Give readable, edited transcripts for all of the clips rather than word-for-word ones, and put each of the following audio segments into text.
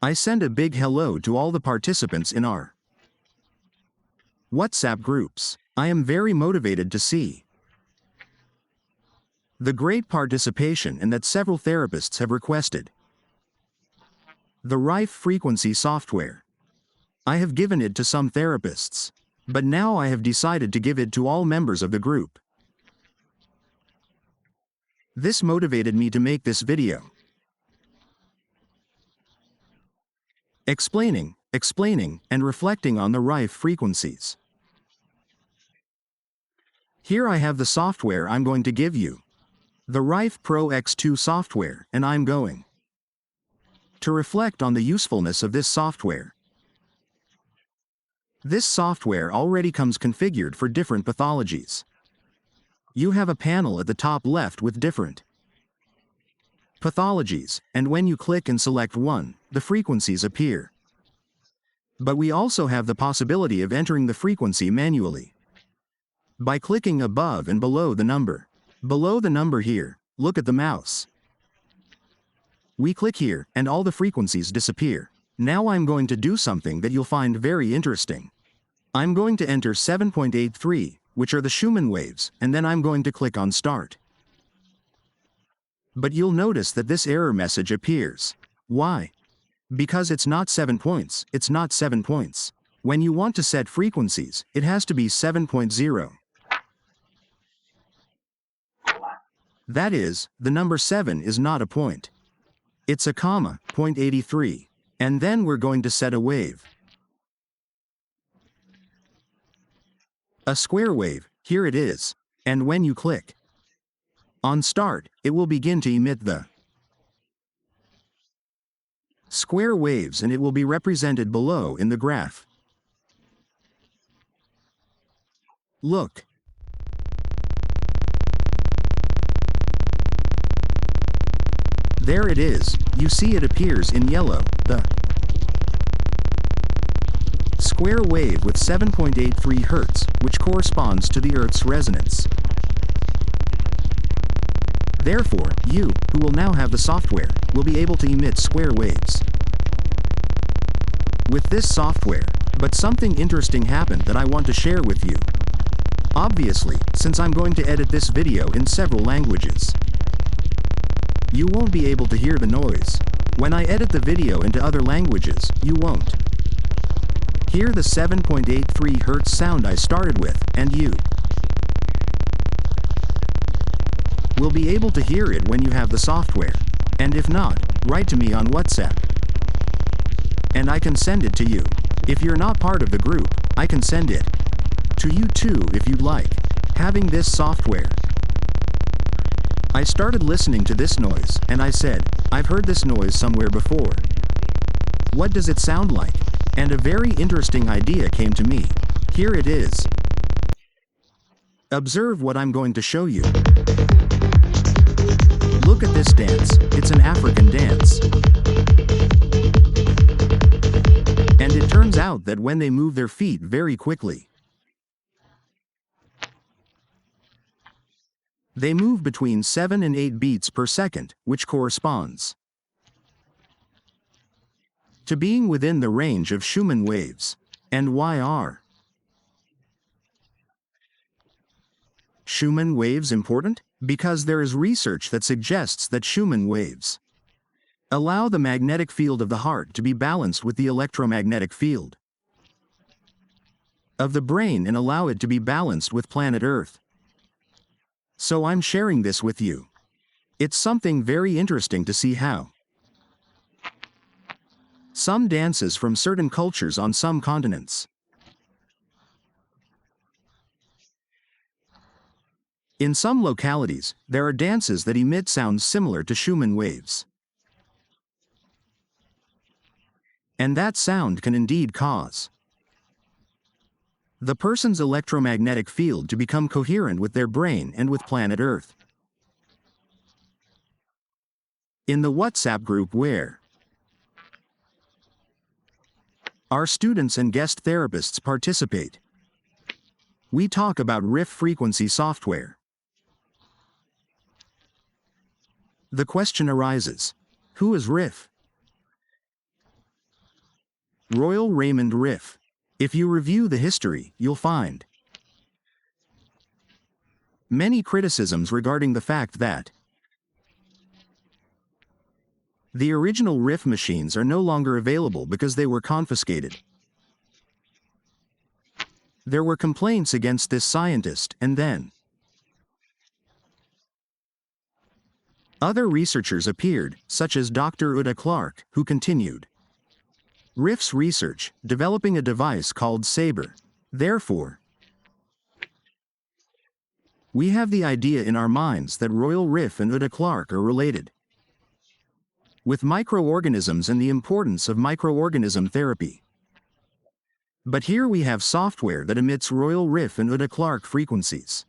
I send a big hello to all the participants in our WhatsApp groups. I am very motivated to see the great participation and that several therapists have requested the Rife frequency software. I have given it to some therapists, but now I have decided to give it to all members of the group. This motivated me to make this video. Explaining, and reflecting on the Rife frequencies. Here I have the software I'm going to give you. The Rife Pro X2 software, and I'm going to reflect on the usefulness of this software. This software already comes configured for different pathologies. You have a panel at the top left with different pathologies, and when you click and select one, the frequencies appear. But we also have the possibility of entering the frequency manually by clicking above and below the number. Below the number here, look at the mouse. We click here, and all the frequencies disappear. Now I'm going to do something that you'll find very interesting. I'm going to enter 7.83, which are the Schumann waves, and then I'm going to click on Start. But you'll notice that this error message appears. Why? Because it's not 7 points, it's not 7 points. When you want to set frequencies, it has to be 7.0. That is, the number 7 is not a point. It's a comma, 0.83. And then we're going to set a wave. A square wave, here it is. And when you click on Start, it will begin to emit the square waves, and it will be represented below in the graph. Look. There it is. You see it appears in yellow, the square wave with 7.83 Hz, which corresponds to the Earth's resonance. Therefore, you, who will now have the software, will be able to emit square waves with this software. But something interesting happened that I want to share with you. Obviously, since I'm going to edit this video in several languages, you won't be able to hear the noise. When I edit the video into other languages, you won't hear the 7.83 Hz sound I started with, and you will be able to hear it when you have the software. And if not, write to me on WhatsApp, and I can send it to you. If you're not part of the group, I can send it to you too if you'd like. Having this software, I started listening to this noise, and I said, I've heard this noise somewhere before. What does it sound like? And a very interesting idea came to me. Here it is. Observe what I'm going to show you. Look at this dance. It's an African dance. And it turns out that when they move their feet very quickly, they move between 7 and 8 beats per second, which corresponds to being within the range of Schumann waves. And why are Schumann waves important? Because there is research that suggests that Schumann waves allow the magnetic field of the heart to be balanced with the electromagnetic field of the brain and allow it to be balanced with planet Earth. So I'm sharing this with you. It's something very interesting to see how some dances from certain cultures on some continents in some localities, there are dances that emit sounds similar to Schumann waves. And that sound can indeed cause the person's electromagnetic field to become coherent with their brain and with planet Earth. In the WhatsApp group where our students and guest therapists participate, we talk about Rife frequency software. The question arises, who is Rife? Royal Raymond Riff. If you review the history, you'll find many criticisms regarding the fact that the original Riff machines are no longer available because they were confiscated. There were complaints against this scientist, and then other researchers appeared, such as Dr. Uta Clark, who continued Riff's research, developing a device called Sabre. Therefore, we have the idea in our minds that Royal Riff and Uta Clark are related with microorganisms and the importance of microorganism therapy. But here we have software that emits Royal Riff and Uta Clark frequencies,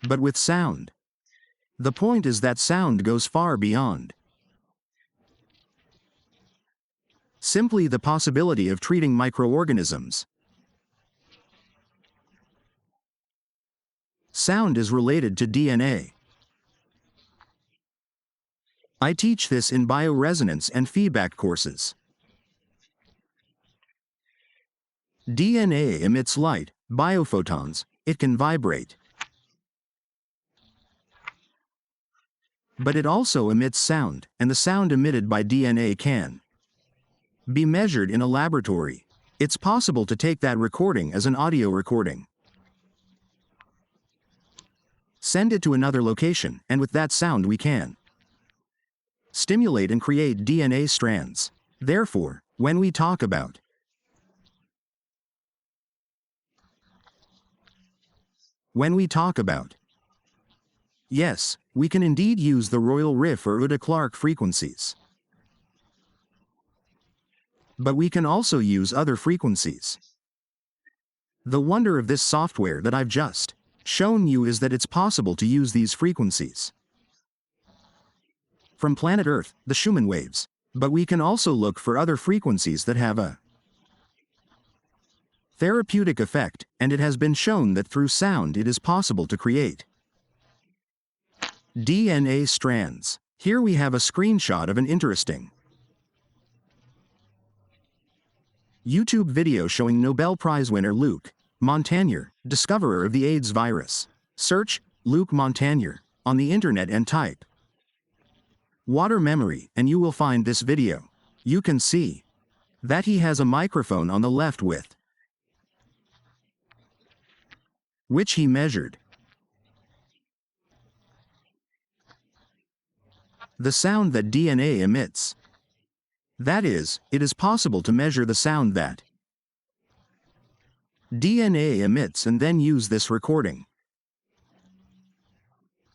but with sound. The point is that sound goes far beyond simply the possibility of treating microorganisms. Sound is related to DNA. I teach this in bioresonance and feedback courses. DNA emits light, biophotons, it can vibrate. But it also emits sound, and the sound emitted by DNA can be measured in a laboratory. It's possible to take that recording as an audio recording, send it to another location, and with that sound we can stimulate and create DNA strands. Therefore, when we talk about yes, we can indeed use the Royal Riff or Uta Clark frequencies. But we can also use other frequencies. The wonder of this software that I've just shown you is that it's possible to use these frequencies from planet Earth, the Schumann waves. But we can also look for other frequencies that have a therapeutic effect, and it has been shown that through sound it is possible to create DNA strands. Here we have a screenshot of an interesting YouTube video showing Nobel Prize winner Luc Montagnier, discoverer of the AIDS virus. Search Luc Montagnier on the internet and type water memory and you will find this video. You can see that he has a microphone on the left with which he measured the sound that DNA emits. That is, it is possible to measure the sound that DNA emits and then use this recording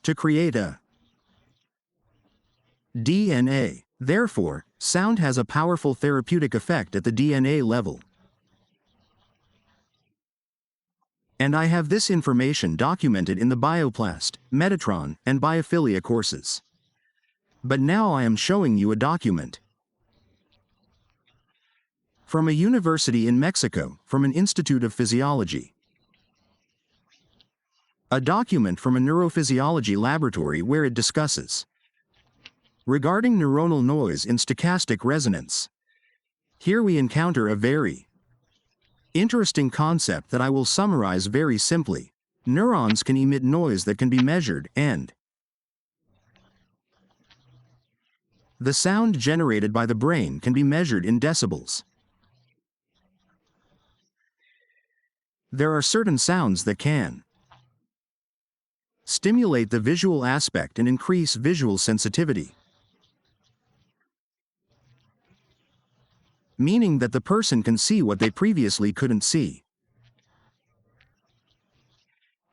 to create a DNA. Therefore, sound has a powerful therapeutic effect at the DNA level. And I have this information documented in the Bioplast, Metatron, and Biophilia courses. But now I am showing you a document from a university in Mexico, from an Institute of Physiology. A document from a neurophysiology laboratory where it discusses regarding neuronal noise in stochastic resonance. Here we encounter a very interesting concept that I will summarize very simply. Neurons can emit noise that can be measured, and the sound generated by the brain can be measured in decibels. There are certain sounds that can stimulate the visual aspect and increase visual sensitivity, meaning that the person can see what they previously couldn't see.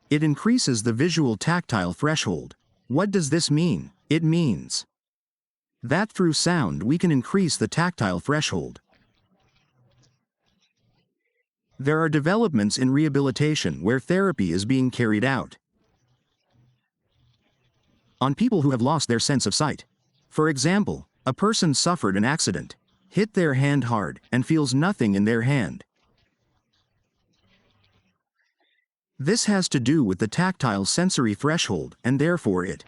It increases the visual tactile threshold. What does this mean? It means that through sound we can increase the tactile threshold. There are developments in rehabilitation where therapy is being carried out on people who have lost their sense of sight. For example, a person suffered an accident, hit their hand hard, and feels nothing in their hand. This has to do with the tactile sensory threshold, and therefore it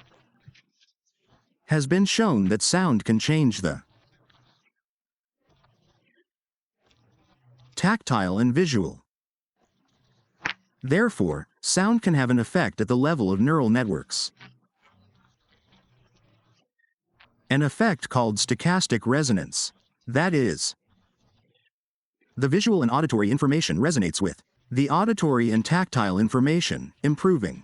has been shown that sound can change the tactile and visual. Therefore, sound can have an effect at the level of neural networks. An effect called stochastic resonance. That is, the visual and auditory information resonates with the auditory and tactile information, improving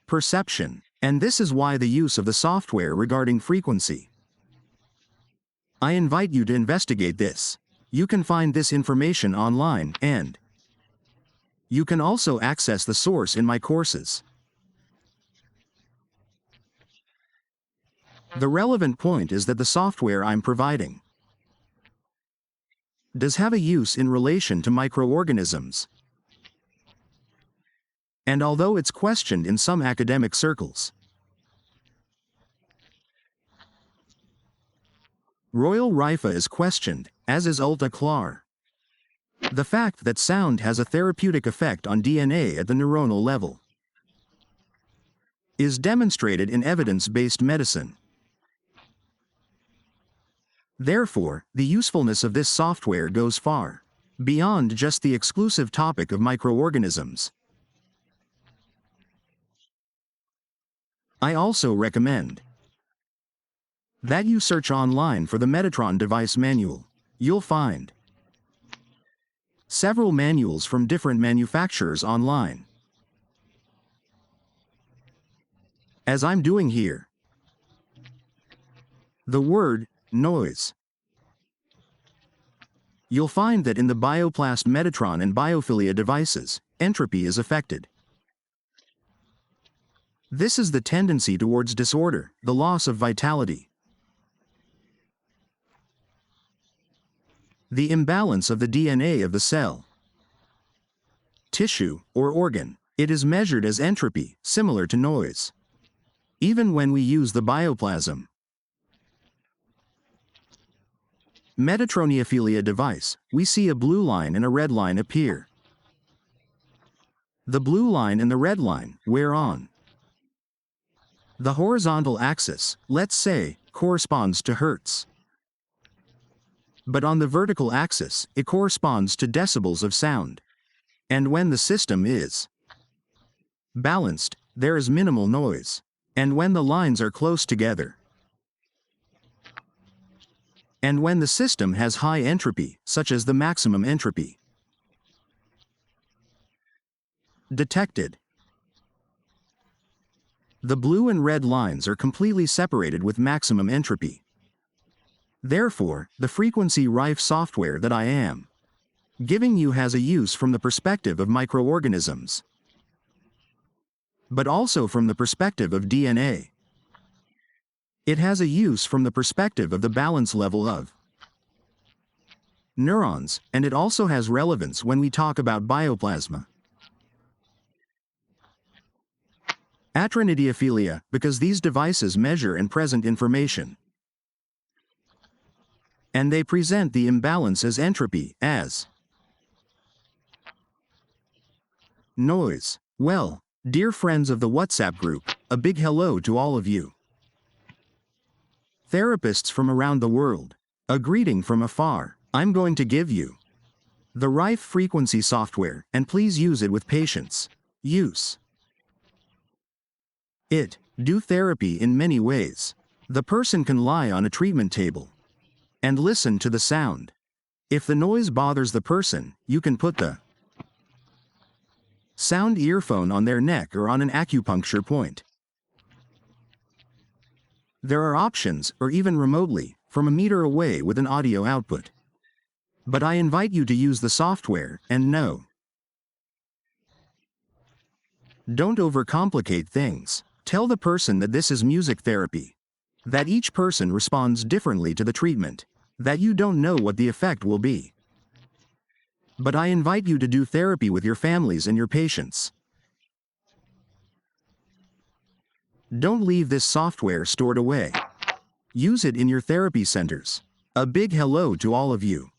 perception. And this is why the use of the software regarding frequency. I invite you to investigate this. You can find this information online, and you can also access the source in my courses. The relevant point is that the software I'm providing does have a use in relation to microorganisms. And although it's questioned in some academic circles, Royal Rifa is questioned, as is Ulta Clar. The fact that sound has a therapeutic effect on DNA at the neuronal level is demonstrated in evidence-based medicine. Therefore, the usefulness of this software goes far beyond just the exclusive topic of microorganisms. I also recommend that you search online for the Metatron device manual. You'll find several manuals from different manufacturers online, as I'm doing here. The word noise. You'll find that in the Bioplast Metatron and Biophilia devices, entropy is affected. This is the tendency towards disorder, the loss of vitality, the imbalance of the DNA of the cell, tissue, or organ. It is measured as entropy, similar to noise. Even when we use the bioplasm Metatroniophilia device, we see a blue line and a red line appear. The blue line and the red line, whereon the horizontal axis, let's say, corresponds to hertz. But on the vertical axis, it corresponds to decibels of sound. And when the system is balanced, there is minimal noise. And when the lines are close together, and when the system has high entropy, such as the maximum entropy detected, the blue and red lines are completely separated with maximum entropy. Therefore, the frequency rife software that I am giving you has a use from the perspective of microorganisms, but also from the perspective of DNA. It has a use from the perspective of the balance level of neurons, and it also has relevance when we talk about bioplasma. Atronidiophilia, because these devices measure and present information, and they present the imbalance as entropy, as noise. Well, dear friends of the WhatsApp group, a big hello to all of you. Therapists from around the world, a greeting from afar. I'm going to give you the Rife frequency software, and please use it with patience. Use it. Do therapy in many ways. The person can lie on a treatment table and listen to the sound. If the noise bothers the person, you can put the sound earphone on their neck or on an acupuncture point. There are options, or even remotely, from a meter away with an audio output. But I invite you to use the software, and no, don't overcomplicate things. Tell the person that this is music therapy, that each person responds differently to the treatment, that you don't know what the effect will be. But I invite you to do therapy with your families and your patients. Don't leave this software stored away. Use it in your therapy centers. A big hello to all of you.